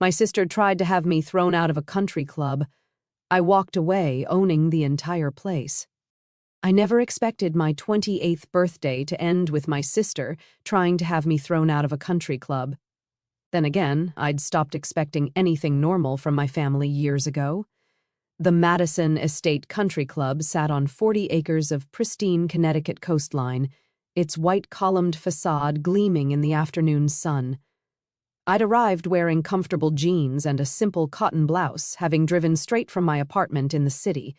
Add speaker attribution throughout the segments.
Speaker 1: My sister tried to have me thrown out of a country club. I walked away, owning the entire place. I never expected my 28th birthday to end with my sister trying to have me thrown out of a country club. Then again, I'd stopped expecting anything normal from my family years ago. The Madison Estate Country Club sat on 40 acres of pristine Connecticut coastline, its white-columned facade gleaming in the afternoon sun. I'd arrived wearing comfortable jeans and a simple cotton blouse, having driven straight from my apartment in the city.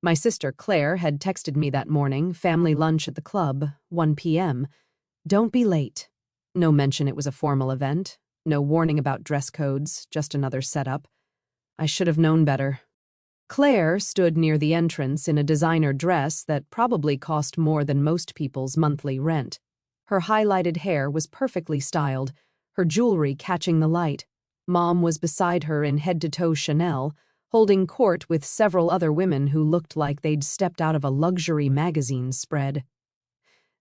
Speaker 1: My sister Claire had texted me that morning, family lunch at the club, 1 p.m. Don't be late. No mention it was a formal event. No warning about dress codes, just another setup. I should have known better. Claire stood near the entrance in a designer dress that probably cost more than most people's monthly rent. Her highlighted hair was perfectly styled, her jewelry catching the light. Mom was beside her in head-to-toe Chanel, holding court with several other women who looked like they'd stepped out of a luxury magazine spread.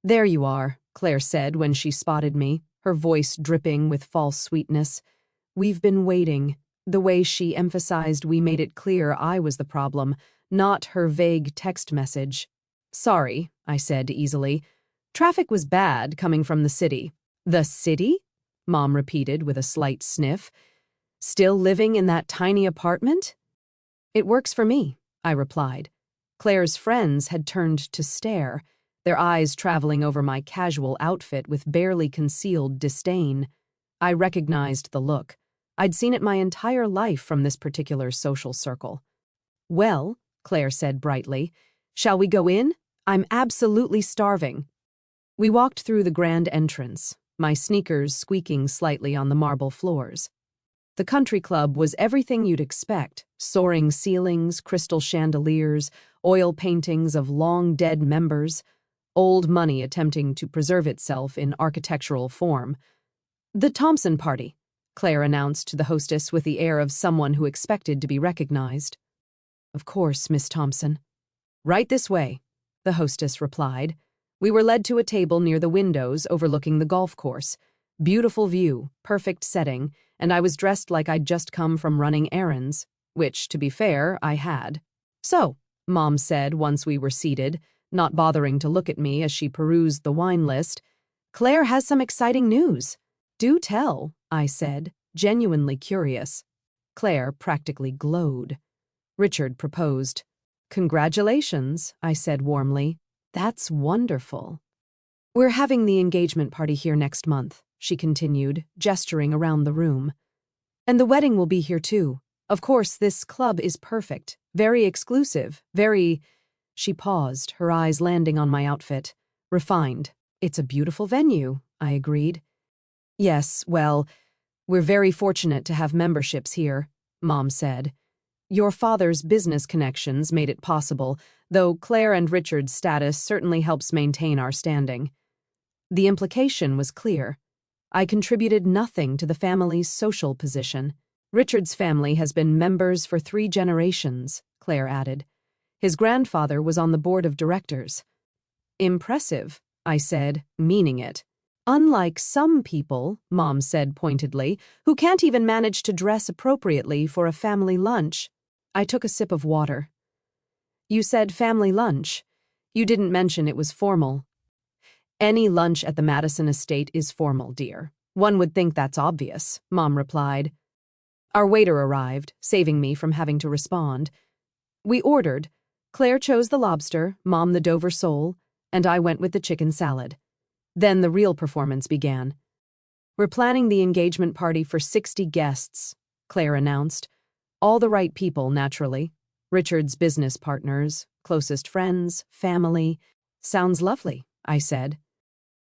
Speaker 1: "There you are," Claire said when she spotted me, her voice dripping with false sweetness. "We've been waiting." The way she emphasized we made it clear I was the problem, not her vague text message. "Sorry," I said easily. "Traffic was bad coming from the city." "The city?" Mom repeated with a slight sniff. "Still living in that tiny apartment?" "It works for me," I replied. Claire's friends had turned to stare, their eyes traveling over my casual outfit with barely concealed disdain. I recognized the look. I'd seen it my entire life from this particular social circle. "Well," Claire said brightly, "shall we go in? I'm absolutely starving." We walked through the grand entrance, my sneakers squeaking slightly on the marble floors. The country club was everything you'd expect: soaring ceilings, crystal chandeliers, oil paintings of long-dead members, old money attempting to preserve itself in architectural form. "The Thompson party," Claire announced to the hostess with the air of someone who expected to be recognized. "Of course, Miss Thompson." "Right this way," the hostess replied. We were led to a table near the windows overlooking the golf course. Beautiful view, perfect setting, and I was dressed like I'd just come from running errands, which, to be fair, I had. "So," Mom said once we were seated, not bothering to look at me as she perused the wine list, "Claire has some exciting news." "Do tell," I said, genuinely curious. Claire practically glowed. Richard proposed. "Congratulations," I said warmly. "That's wonderful." "We're having the engagement party here next month," she continued, gesturing around the room. "And the wedding will be here too. Of course, this club is perfect, very exclusive, very—" She paused, her eyes landing on my outfit. "Refined. It's a beautiful venue," I agreed. "Yes, well, we're very fortunate to have memberships here," Mom said. "Your father's business connections made it possible, though Claire and Richard's status certainly helps maintain our standing." The implication was clear. I contributed nothing to the family's social position. "Richard's family has been members for 3 generations," Claire added. "His grandfather was on the board of directors." "Impressive," I said, meaning it. "Unlike some people," Mom said pointedly, "who can't even manage to dress appropriately for a family lunch." I took a sip of water. "You said family lunch. You didn't mention it was formal." "Any lunch at the Madison estate is formal, dear. One would think that's obvious," Mom replied. Our waiter arrived, saving me from having to respond. We ordered. Claire chose the lobster, Mom the Dover sole, and I went with the chicken salad. Then the real performance began. "We're planning the engagement party for 60 guests," Claire announced. "All the right people, naturally. Richard's business partners, closest friends, family." "Sounds lovely," I said.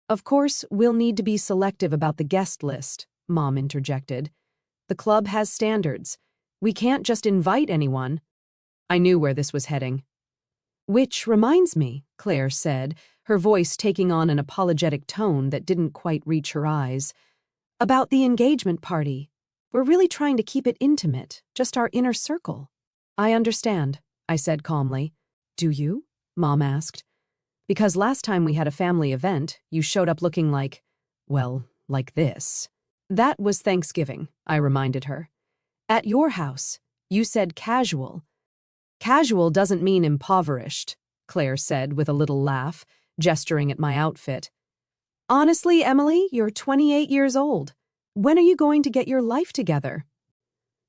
Speaker 1: "Of course, we'll need to be selective about the guest list," Mom interjected. "The club has standards. We can't just invite anyone." I knew where this was heading. "Which reminds me," Claire said, her voice taking on an apologetic tone that didn't quite reach her eyes, "about the engagement party. We're really trying to keep it intimate, just our inner circle." "I understand," I said calmly. "Do you?" Mom asked. "Because last time we had a family event, you showed up looking like, well, like this." "That was Thanksgiving," I reminded her. At your house. You said casual. Casual doesn't mean impoverished, Claire said with a little laugh, gesturing at my outfit. Honestly, Emily, you're 28 years old. When are you going to get your life together?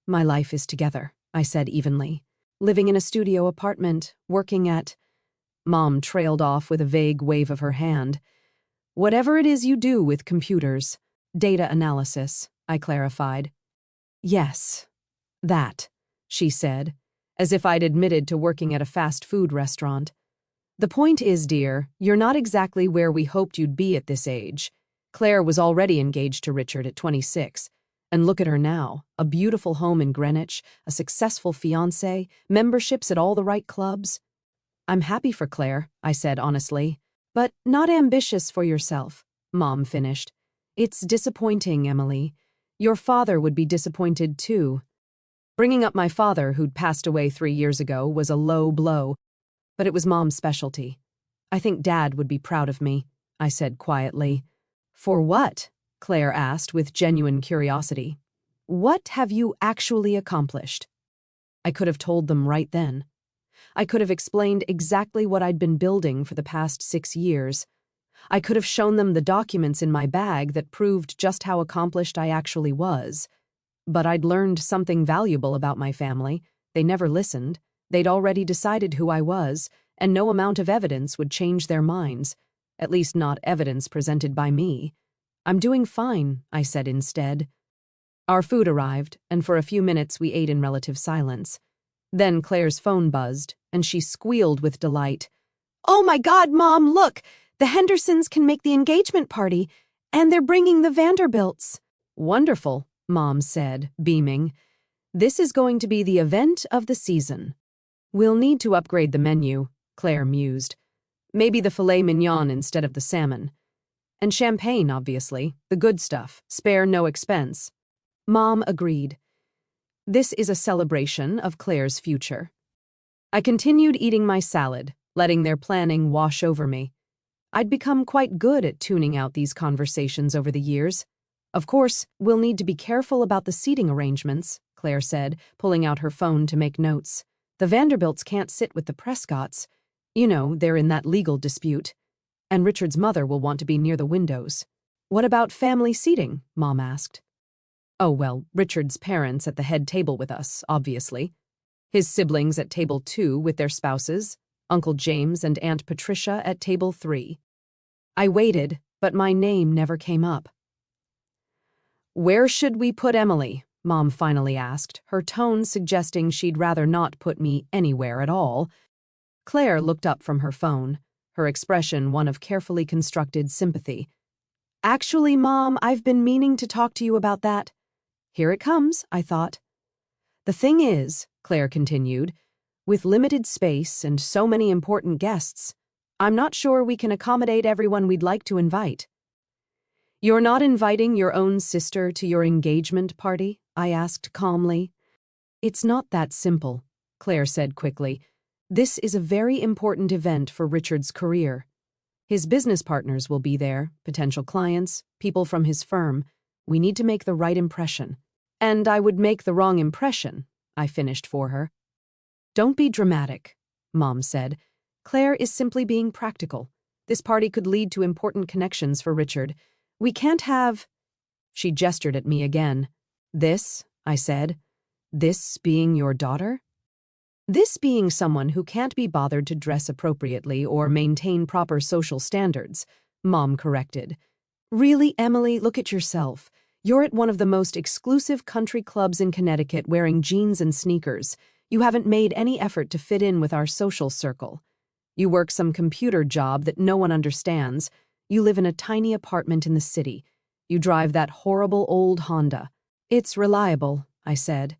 Speaker 1: My life is together, I said evenly. Living in a studio apartment, working at… Mom trailed off with a vague wave of her hand. Whatever it is you do with computers. Data analysis, I clarified. Yes, that, she said, as if I'd admitted to working at a fast food restaurant. The point is, dear, you're not exactly where we hoped you'd be at this age. Claire was already engaged to Richard at 26. And look at her now, a beautiful home in Greenwich, a successful fiancé, memberships at all the right clubs. I'm happy for Claire, I said honestly, but not ambitious for yourself, Mom finished. It's disappointing, Emily. Your father would be disappointed too. Bringing up my father, who'd passed away 3 years ago, was a low blow, but it was Mom's specialty. I think Dad would be proud of me, I said quietly. For what? Claire asked with genuine curiosity. What have you actually accomplished? I could have told them right then. I could have explained exactly what I'd been building for the past 6 years. I could have shown them the documents in my bag that proved just how accomplished I actually was. But I'd learned something valuable about my family. They never listened. They'd already decided who I was, and no amount of evidence would change their minds. At least not evidence presented by me. I'm doing fine, I said instead. Our food arrived, and for a few minutes we ate in relative silence. Then Claire's phone buzzed, and she squealed with delight. Oh my God, Mom, look! The Hendersons can make the engagement party, and they're bringing the Vanderbilts. Wonderful, Mom said, beaming. This is going to be the event of the season. We'll need to upgrade the menu, Claire mused. Maybe the filet mignon instead of the salmon. And champagne, obviously, the good stuff, spare no expense. Mom agreed. This is a celebration of Claire's future. I continued eating my salad, letting their planning wash over me. I'd become quite good at tuning out these conversations over the years. Of course, we'll need to be careful about the seating arrangements, Claire said, pulling out her phone to make notes. The Vanderbilts can't sit with the Prescotts. You know, they're in that legal dispute. And Richard's mother will want to be near the windows. What about family seating? Mom asked. Oh, well, Richard's parents at the head table with us, obviously. His siblings at table 2 with their spouses, Uncle James and Aunt Patricia at table 3. I waited, but my name never came up. Where should we put Emily? Mom finally asked, her tone suggesting she'd rather not put me anywhere at all. Claire looked up from her phone, her expression one of carefully constructed sympathy. Actually, Mom, I've been meaning to talk to you about that. Here it comes, I thought. The thing is, Claire continued, with limited space and so many important guests, I'm not sure we can accommodate everyone we'd like to invite. You're not inviting your own sister to your engagement party? I asked calmly. It's not that simple, Claire said quickly. This is a very important event for Richard's career. His business partners will be there, potential clients, people from his firm. We need to make the right impression. And I would make the wrong impression, I finished for her. Don't be dramatic, Mom said. Claire is simply being practical. This party could lead to important connections for Richard. We can't have… She gestured at me again. This, I said. This being your daughter? This being someone who can't be bothered to dress appropriately or maintain proper social standards, Mom corrected. Really, Emily, look at yourself. You're at one of the most exclusive country clubs in Connecticut wearing jeans and sneakers. You haven't made any effort to fit in with our social circle. You work some computer job that no one understands. You live in a tiny apartment in the city. You drive that horrible old Honda. It's reliable, I said.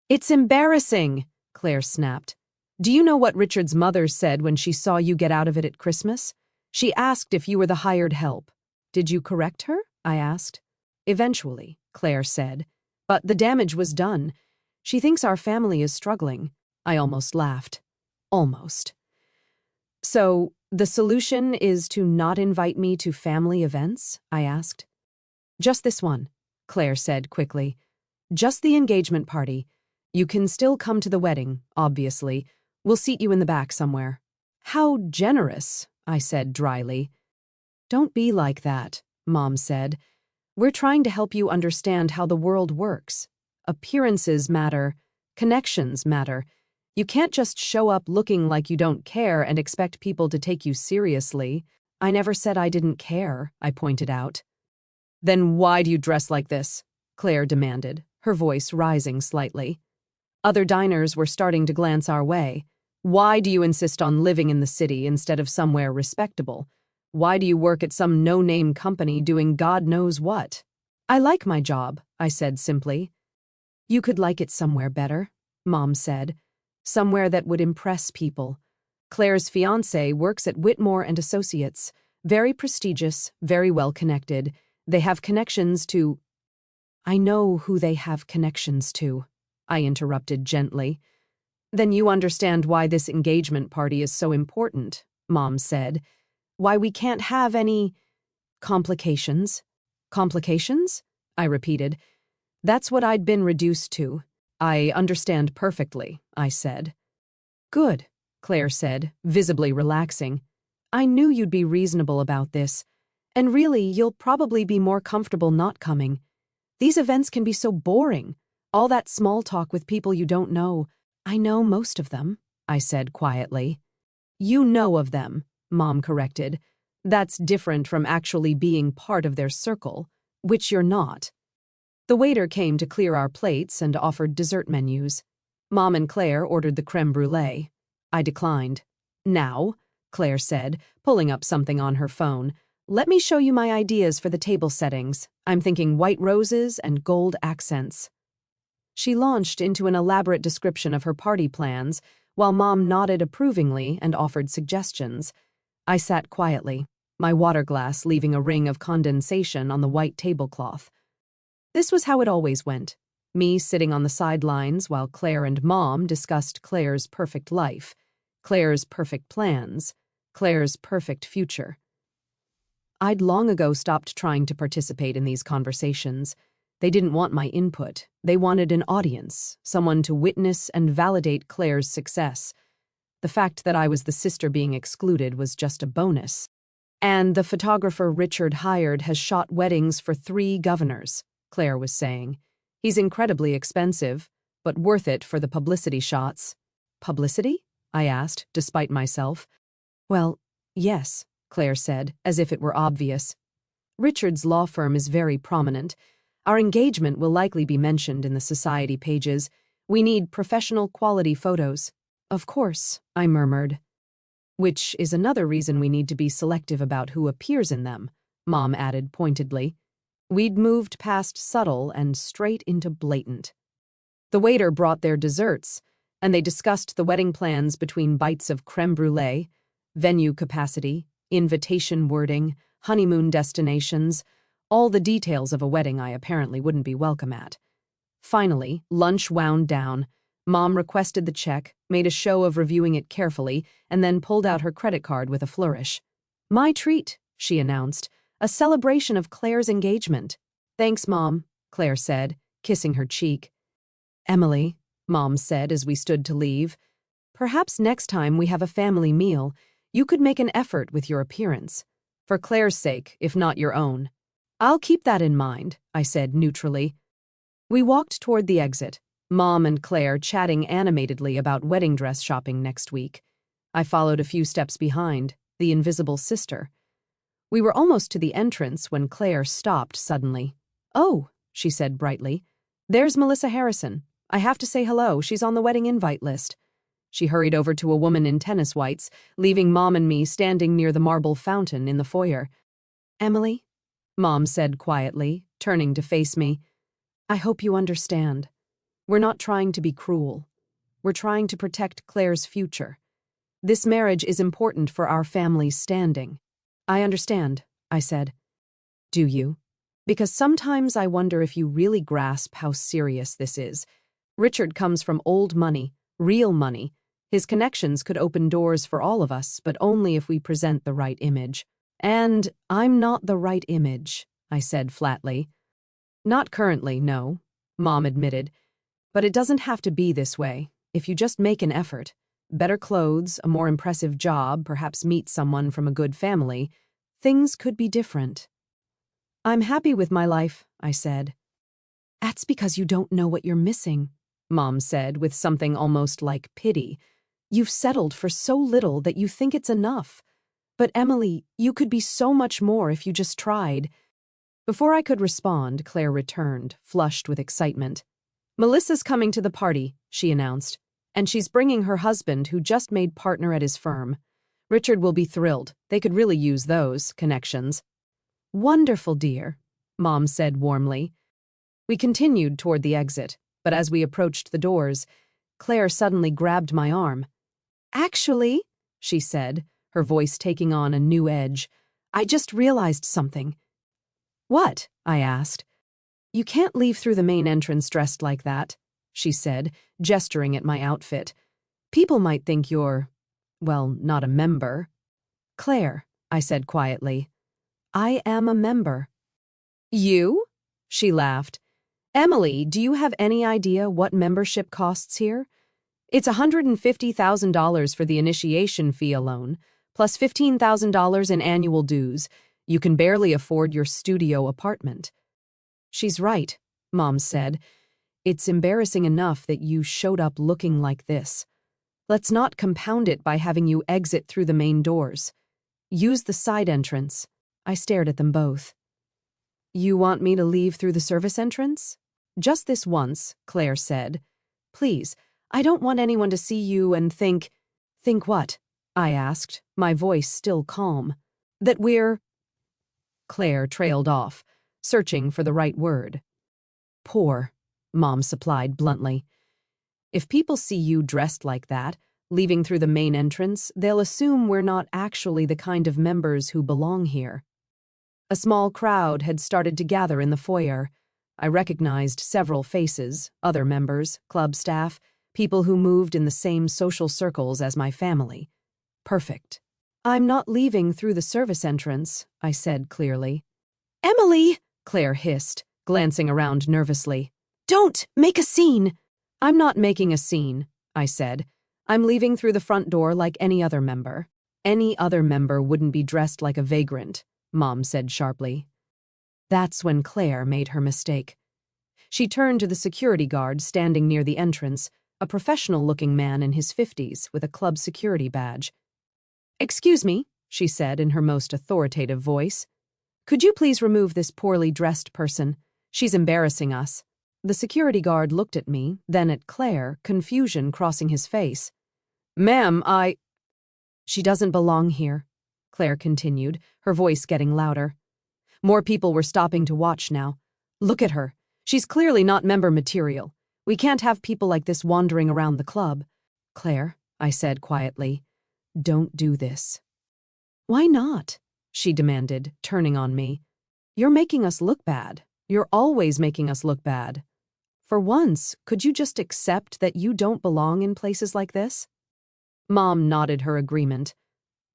Speaker 1: It's embarrassing, Claire snapped. Do you know what Richard's mother said when she saw you get out of it at Christmas? She asked if you were the hired help. Did you correct her? I asked. Eventually, Claire said. But the damage was done. She thinks our family is struggling. I almost laughed. Almost. So, the solution is to not invite me to family events? I asked. Just this one, Claire said quickly. Just the engagement party. You can still come to the wedding, obviously. We'll seat you in the back somewhere." "How generous," I said dryly. "Don't be like that," Mom said. "We're trying to help you understand how the world works. Appearances matter. Connections matter. You can't just show up looking like you don't care and expect people to take you seriously." "I never said I didn't care," I pointed out. "Then why do you dress like this?" Claire demanded, her voice rising slightly. Other diners were starting to glance our way. "Why do you insist on living in the city instead of somewhere respectable? Why do you work at some no-name company doing God knows what?" "I like my job," I said simply. "You could like it somewhere better," Mom said. "Somewhere that would impress people. Claire's fiancé works at Whitmore and Associates. Very prestigious, very well-connected. They have connections to—" "I know who they have connections to," I interrupted gently. "Then you understand why this engagement party is so important," Mom said. "Why we can't have any complications." "Complications?" I repeated. That's what I'd been reduced to. "I understand perfectly," I said. "Good," Claire said, visibly relaxing. "I knew you'd be reasonable about this. And really, you'll probably be more comfortable not coming. These events can be so boring. All that small talk with people you don't know." "I know most of them," I said quietly. "You know of them," Mom corrected. "That's different from actually being part of their circle, which you're not." The waiter came to clear our plates and offered dessert menus. Mom and Claire ordered the crème brûlée. I declined. "Now," Claire said, pulling up something on her phone, "let me show you my ideas for the table settings. I'm thinking white roses and gold accents." She launched into an elaborate description of her party plans, while Mom nodded approvingly and offered suggestions. I sat quietly, my water glass leaving a ring of condensation on the white tablecloth. This was how it always went, me sitting on the sidelines while Claire and Mom discussed Claire's perfect life, Claire's perfect plans, Claire's perfect future. I'd long ago stopped trying to participate in these conversations. They didn't want my input. They wanted an audience, someone to witness and validate Claire's success. The fact that I was the sister being excluded was just a bonus. "And the photographer Richard hired has shot weddings for 3 governors, Claire was saying. "He's incredibly expensive, but worth it for the publicity shots." "Publicity?" I asked, despite myself. "Well, yes," Claire said, as if it were obvious. "Richard's law firm is very prominent. Our engagement will likely be mentioned in the society pages. We need professional quality photos." "Of course," I murmured. "Which is another reason we need to be selective about who appears in them," Mom added pointedly. We'd moved past subtle and straight into blatant. The waiter brought their desserts, and they discussed the wedding plans between bites of crème brûlée, venue capacity, invitation wording, honeymoon destinations, all the details of a wedding I apparently wouldn't be welcome at. Finally, lunch wound down. Mom requested the check, made a show of reviewing it carefully, and then pulled out her credit card with a flourish. "My treat," she announced, "a celebration of Claire's engagement." "Thanks, Mom," Claire said, kissing her cheek. "Emily," Mom said as we stood to leave, "perhaps next time we have a family meal, you could make an effort with your appearance. For Claire's sake, if not your own." "I'll keep that in mind," I said neutrally. We walked toward the exit, Mom and Claire chatting animatedly about wedding dress shopping next week. I followed a few steps behind, the invisible sister. We were almost to the entrance when Claire stopped suddenly. "Oh," she said brightly, "there's Melissa Harrison. I have to say hello, she's on the wedding invite list." She hurried over to a woman in tennis whites, leaving Mom and me standing near the marble fountain in the foyer. "Emily," Mom said quietly, turning to face me, "I hope you understand. We're not trying to be cruel. We're trying to protect Claire's future. This marriage is important for our family's standing." "I understand," I said. "Do you? Because sometimes I wonder if you really grasp how serious this is. Richard comes from old money, real money. His connections could open doors for all of us, but only if we present the right image. And I'm not the right image," I said flatly. "Not currently, no," Mom admitted. But it doesn't have to be this way, if you just make an effort. Better clothes, a more impressive job, perhaps meet someone from a good family. Things could be different. I'm happy with my life, I said. That's because you don't know what you're missing, Mom said with something almost like pity. You've settled for so little that you think it's enough. But Emily, you could be so much more if you just tried. Before I could respond, Claire returned, flushed with excitement. Melissa's coming to the party, she announced, and she's bringing her husband who just made partner at his firm. Richard will be thrilled. They could really use those connections. Wonderful, dear, Mom said warmly. We continued toward the exit, but as we approached the doors, Claire suddenly grabbed my arm. Actually, she said, her voice taking on a new edge, I just realized something. What? I asked. You can't leave through the main entrance dressed like that, she said, gesturing at my outfit. People might think you're, well, not a member. Claire, I said quietly, I am a member. You? She laughed. Emily, do you have any idea what membership costs here? It's $150,000 for the initiation fee alone, plus $15,000 in annual dues. You can barely afford your studio apartment. She's right, Mom said. It's embarrassing enough that you showed up looking like this. Let's not compound it by having you exit through the main doors. Use the side entrance. I stared at them both. You want me to leave through the service entrance? Just this once, Claire said. Please, I don't want anyone to see you and think… Think what? I asked, my voice still calm. That we're… Claire trailed off, searching for the right word. Poor, Mom supplied bluntly. If people see you dressed like that, leaving through the main entrance, they'll assume we're not actually the kind of members who belong here. A small crowd had started to gather in the foyer. I recognized several faces, other members, club staff, people who moved in the same social circles as my family. Perfect. I'm not leaving through the service entrance, I said clearly. Emily, Claire hissed, glancing around nervously. Don't make a scene. I'm not making a scene, I said. I'm leaving through the front door like any other member. Any other member wouldn't be dressed like a vagrant, Mom said sharply. That's when Claire made her mistake. She turned to the security guard standing near the entrance, a professional-looking man in his 50s with a club security badge. Excuse me, she said in her most authoritative voice. Could you please remove this poorly dressed person? She's embarrassing us. The security guard looked at me, then at Claire, confusion crossing his face. Ma'am, She doesn't belong here, Claire continued, her voice getting louder. More people were stopping to watch now. Look at her. She's clearly not member material. We can't have people like this wandering around the club. Claire, I said quietly, don't do this. Why not? She demanded, turning on me. You're making us look bad. You're always making us look bad. For once, could you just accept that you don't belong in places like this? Mom nodded her agreement.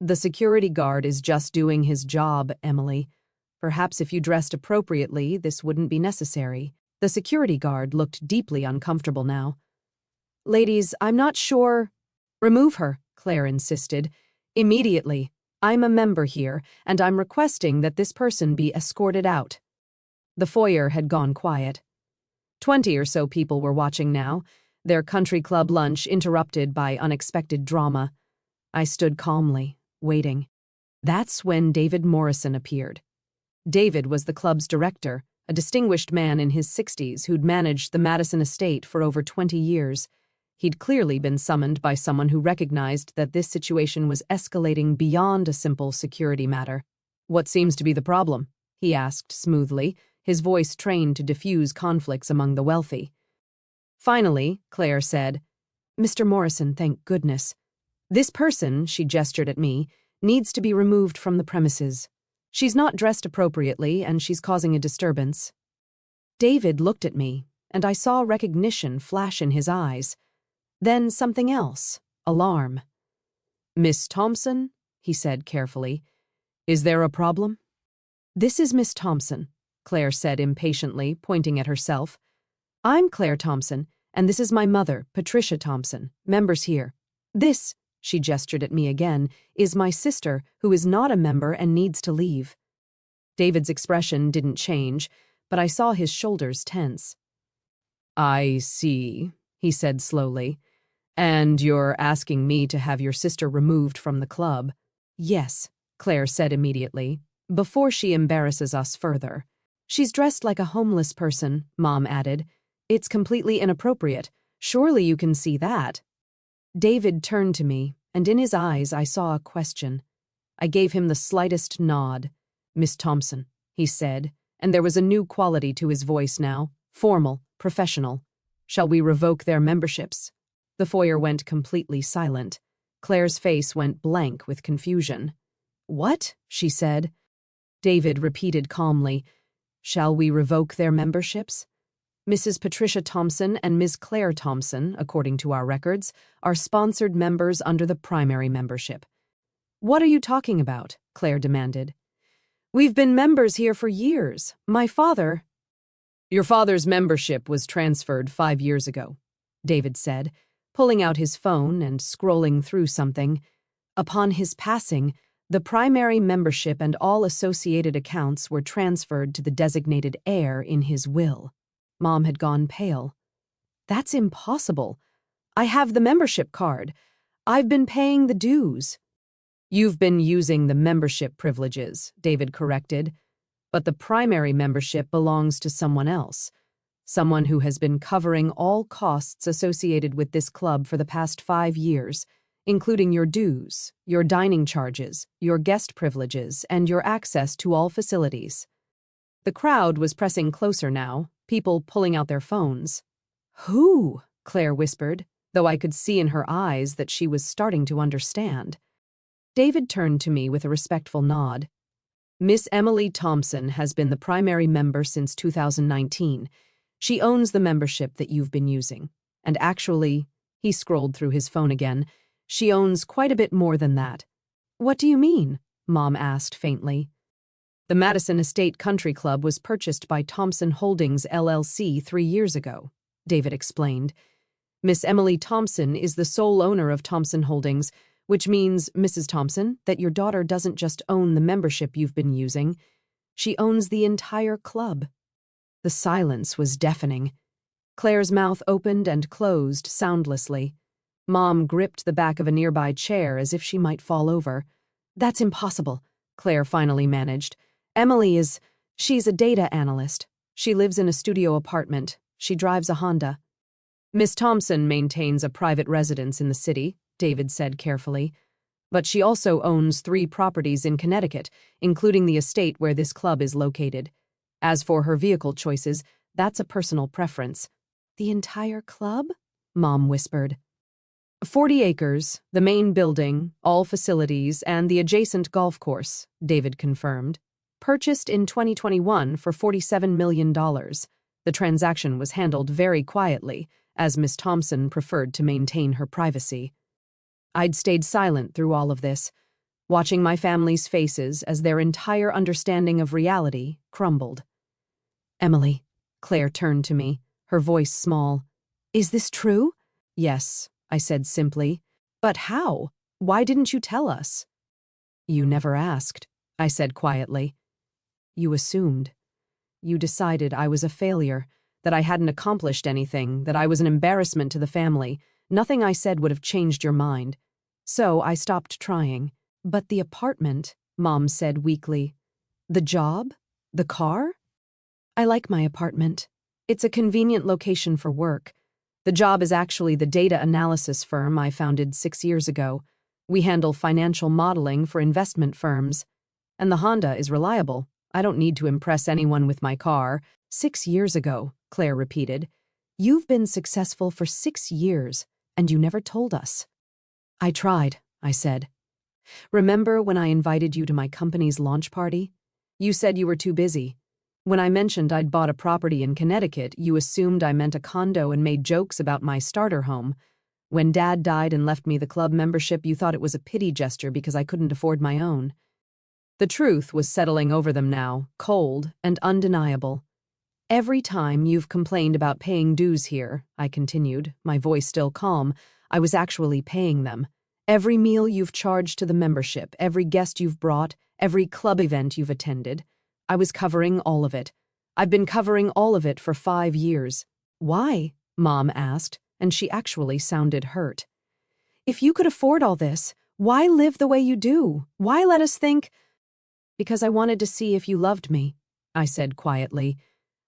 Speaker 1: The security guard is just doing his job, Emily. Perhaps if you dressed appropriately, this wouldn't be necessary. The security guard looked deeply uncomfortable now. Ladies, I'm not sure… Remove her, Claire insisted. Immediately. I'm a member here, and I'm requesting that this person be escorted out. The foyer had gone quiet. 20 or so people were watching now, their country club lunch interrupted by unexpected drama. I stood calmly, waiting. That's when David Morrison appeared. David was the club's director, a distinguished man in his 60s who'd managed the Madison estate for over 20 years. He'd clearly been summoned by someone who recognized that this situation was escalating beyond a simple security matter. What seems to be the problem? He asked smoothly, his voice trained to diffuse conflicts among the wealthy. Finally, Claire said, Mr. Morrison, thank goodness. This person, she gestured at me, needs to be removed from the premises. She's not dressed appropriately, and she's causing a disturbance. David looked at me, and I saw recognition flash in his eyes. Then something else, alarm. Miss Thompson, he said carefully, is there a problem? This is Miss Thompson, Claire said impatiently, pointing at herself. I'm Claire Thompson, and this is my mother, Patricia Thompson, members here. This, she gestured at me again, is my sister, who is not a member and needs to leave. David's expression didn't change, but I saw his shoulders tense. I see, he said slowly. And you're asking me to have your sister removed from the club? Yes, Claire said immediately, before she embarrasses us further. She's dressed like a homeless person, Mom added. It's completely inappropriate. Surely you can see that. David turned to me, and in his eyes I saw a question. I gave him the slightest nod. Miss Thompson, he said, and there was a new quality to his voice now, formal, professional. Shall we revoke their memberships? The foyer went completely silent. Claire's face went blank with confusion. What? She said. David repeated calmly. Shall we revoke their memberships? Mrs. Patricia Thompson and Ms. Claire Thompson, according to our records, are sponsored members under the primary membership. What are you talking about? Claire demanded. We've been members here for years. My father— Your father's membership was transferred 5 years ago, David said, pulling out his phone and scrolling through something. Upon his passing, the primary membership and all associated accounts were transferred to the designated heir in his will. Mom had gone pale. That's impossible. I have the membership card. I've been paying the dues. You've been using the membership privileges, David corrected, but the primary membership belongs to someone else, someone who has been covering all costs associated with this club for the past 5 years, including your dues, your dining charges, your guest privileges, and your access to all facilities. The crowd was pressing closer now, people pulling out their phones. Who? Claire whispered, though I could see in her eyes that she was starting to understand. David turned to me with a respectful nod. Miss Emily Thompson has been the primary member since 2019. She owns the membership that you've been using. And actually, he scrolled through his phone again, she owns quite a bit more than that. What do you mean? Mom asked faintly. The Madison Estate Country Club was purchased by Thompson Holdings LLC 3 years ago, David explained. Miss Emily Thompson is the sole owner of Thompson Holdings, which means, Mrs. Thompson, that your daughter doesn't just own the membership you've been using. She owns the entire club. The silence was deafening. Claire's mouth opened and closed soundlessly. Mom gripped the back of a nearby chair as if she might fall over. That's impossible, Claire finally managed. She's a data analyst. She lives in a studio apartment. She drives a Honda. Miss Thompson maintains a private residence in the city, David said carefully. But she also owns 3 properties in Connecticut, including the estate where this club is located. As for her vehicle choices, that's a personal preference. The entire club? Mom whispered. 40 acres, the main building, all facilities, and the adjacent golf course, David confirmed. Purchased in 2021 for $47 million. The transaction was handled very quietly, as Miss Thompson preferred to maintain her privacy. I'd stayed silent through all of this, watching my family's faces as their entire understanding of reality crumbled. Emily, Claire turned to me, her voice small. Is this true? Yes, I said simply. But how? Why didn't you tell us? You never asked, I said quietly. You assumed. You decided I was a failure, that I hadn't accomplished anything, that I was an embarrassment to the family. Nothing I said would have changed your mind. So I stopped trying. But the apartment, Mom said weakly. The job? The car? I like my apartment. It's a convenient location for work. The job is actually the data analysis firm I founded 6 years ago. We handle financial modeling for investment firms. And the Honda is reliable. I don't need to impress anyone with my car. 6 years ago, Claire repeated. You've been successful for 6 years, and you never told us. I tried, I said. Remember when I invited you to my company's launch party? You said you were too busy. When I mentioned I'd bought a property in Connecticut, you assumed I meant a condo and made jokes about my starter home. When Dad died and left me the club membership, you thought it was a pity gesture because I couldn't afford my own. The truth was settling over them now, cold and undeniable. Every time you've complained about paying dues here, I continued, my voice still calm, I was actually paying them. Every meal you've charged to the membership, every guest you've brought, every club event you've attended, I was covering all of it. I've been covering all of it for 5 years. Why? Mom asked, and she actually sounded hurt. If you could afford all this, why live the way you do? Why let us think? Because I wanted to see if you loved me, I said quietly.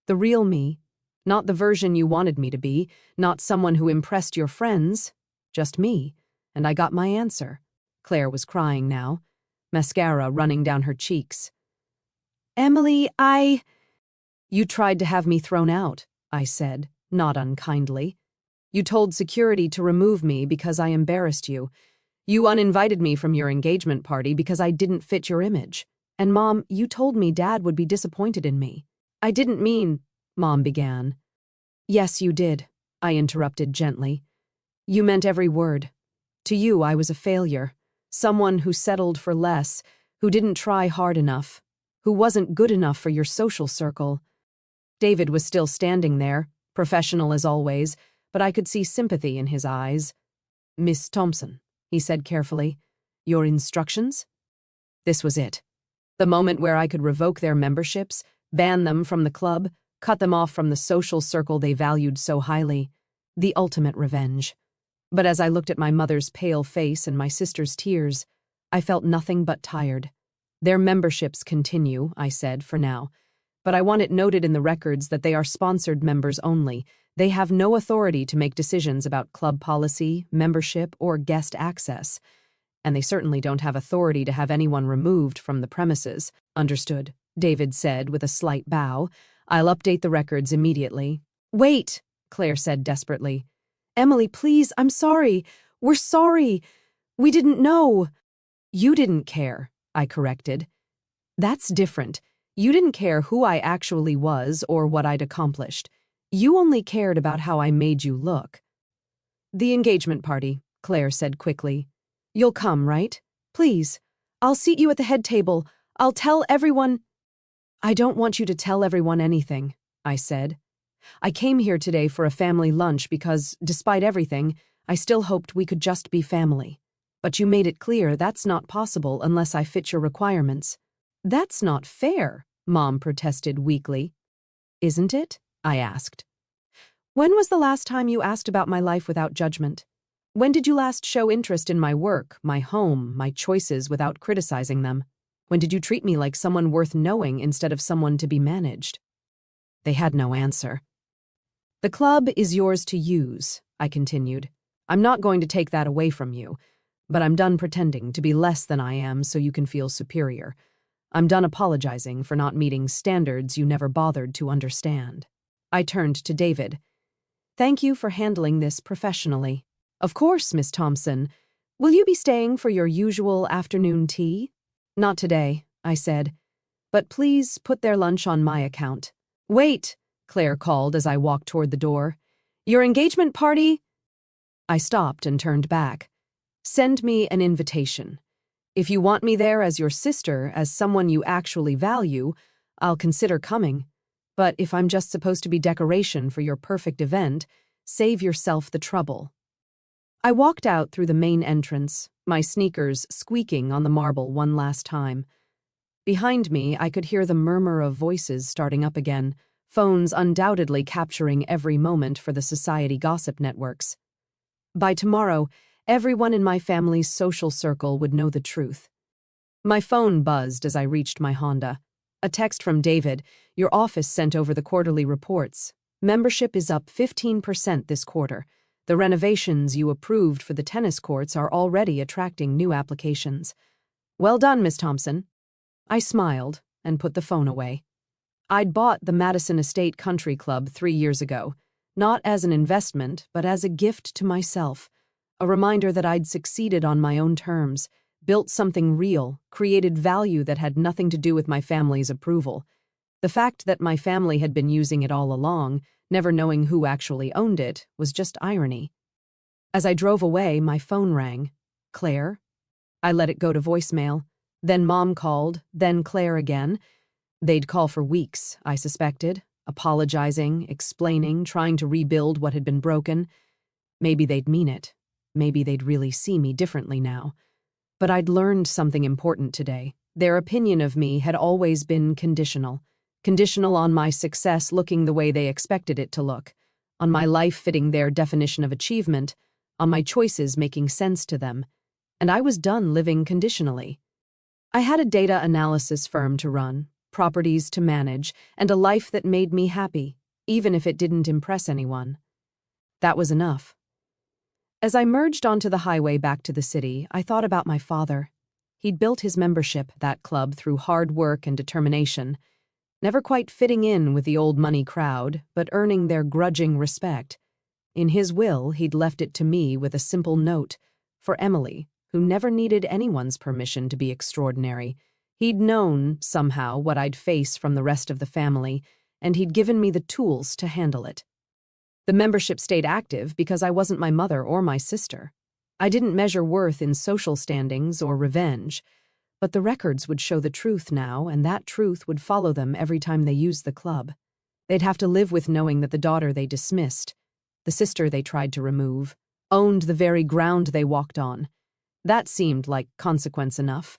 Speaker 1: The real me, not the version you wanted me to be, not someone who impressed your friends, just me, and I got my answer. Claire was crying now, mascara running down her cheeks. Emily, You tried to have me thrown out, I said, not unkindly. You told security to remove me because I embarrassed you. You uninvited me from your engagement party because I didn't fit your image. And Mom, you told me Dad would be disappointed in me. I didn't mean, Mom began. Yes, you did, I interrupted gently. You meant every word. To you, I was a failure. Someone who settled for less, who didn't try hard enough, who wasn't good enough for your social circle. David was still standing there, professional as always, but I could see sympathy in his eyes. Miss Thompson, he said carefully, your instructions? This was it. The moment where I could revoke their memberships, ban them from the club, cut them off from the social circle they valued so highly. The ultimate revenge. But as I looked at my mother's pale face and my sister's tears, I felt nothing but tired. Their memberships continue, I said, for now. But I want it noted in the records that they are sponsored members only. They have no authority to make decisions about club policy, membership, or guest access. And they certainly don't have authority to have anyone removed from the premises. Understood, David said with a slight bow. I'll update the records immediately. Wait, Claire said desperately. Emily, please, I'm sorry. We're sorry. We didn't know. You didn't care, I corrected. That's different. You didn't care who I actually was or what I'd accomplished. You only cared about how I made you look. The engagement party, Claire said quickly. You'll come, right? Please. I'll seat you at the head table. I'll tell everyone. I don't want you to tell everyone anything, I said. I came here today for a family lunch because, despite everything, I still hoped we could just be family. But you made it clear that's not possible unless I fit your requirements. That's not fair, Mom protested weakly. Isn't it? I asked. When was the last time you asked about my life without judgment? When did you last show interest in my work, my home, my choices without criticizing them? When did you treat me like someone worth knowing instead of someone to be managed? They had no answer. The club is yours to use, I continued. I'm not going to take that away from you, but I'm done pretending to be less than I am so you can feel superior. I'm done apologizing for not meeting standards you never bothered to understand. I turned to David. Thank you for handling this professionally. Of course, Miss Thompson. Will you be staying for your usual afternoon tea? Not today, I said. But please put their lunch on my account. Wait, Claire called as I walked toward the door. Your engagement party? I stopped and turned back. Send me an invitation. If you want me there as your sister, as someone you actually value, I'll consider coming. But if I'm just supposed to be decoration for your perfect event, save yourself the trouble. I walked out through the main entrance, my sneakers squeaking on the marble one last time. Behind me, I could hear the murmur of voices starting up again, phones undoubtedly capturing every moment for the society gossip networks. By tomorrow, everyone in my family's social circle would know the truth. My phone buzzed as I reached my Honda. A text from David, your office sent over the quarterly reports. Membership is up 15% this quarter. The renovations you approved for the tennis courts are already attracting new applications. Well done, Miss Thompson. I smiled and put the phone away. I'd bought the Madison Estate Country Club 3 years ago, not as an investment, but as a gift to myself, a reminder that I'd succeeded on my own terms, built something real, created value that had nothing to do with my family's approval. The fact that my family had been using it all along, never knowing who actually owned it, was just irony. As I drove away, my phone rang. Claire? I let it go to voicemail. Then Mom called, then Claire again. They'd call for weeks, I suspected. apologizing, explaining, trying to rebuild what had been broken. Maybe they'd mean it. Maybe they'd really see me differently now. But I'd learned something important today. Their opinion of me had always been conditional. Conditional on my success looking the way they expected it to look, on my life fitting their definition of achievement, on my choices making sense to them. And I was done living conditionally. I had a data analysis firm to run, properties to manage, and a life that made me happy, even if it didn't impress anyone. That was enough. As I merged onto the highway back to the city, I thought about my father. He'd built his membership at that club through hard work and determination, never quite fitting in with the old money crowd, but earning their grudging respect. In his will, he'd left it to me with a simple note, for Emily, who never needed anyone's permission to be extraordinary. He'd known, somehow, what I'd face from the rest of the family, and he'd given me the tools to handle it. The membership stayed active because I wasn't my mother or my sister. I didn't measure worth in social standings or revenge, but the records would show the truth now, and that truth would follow them every time they used the club. They'd have to live with knowing that the daughter they dismissed, the sister they tried to remove, owned the very ground they walked on. That seemed like consequence enough.